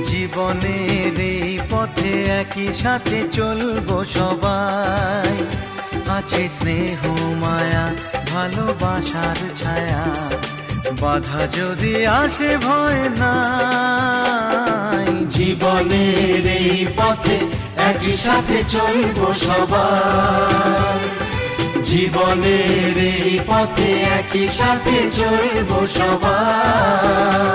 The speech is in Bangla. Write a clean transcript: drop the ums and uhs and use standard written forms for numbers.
জীবনের এই পথে একই সাথে চলবো সবাই। আছে স্নেহ মায়া ভালোবাসার ছায়া, বাধা যদি আসে ভয় নাই। জীবনের এই পথে একই সাথে চলবো সবাই। জীবনের এই পথে একই সাথে চলবো সবাই।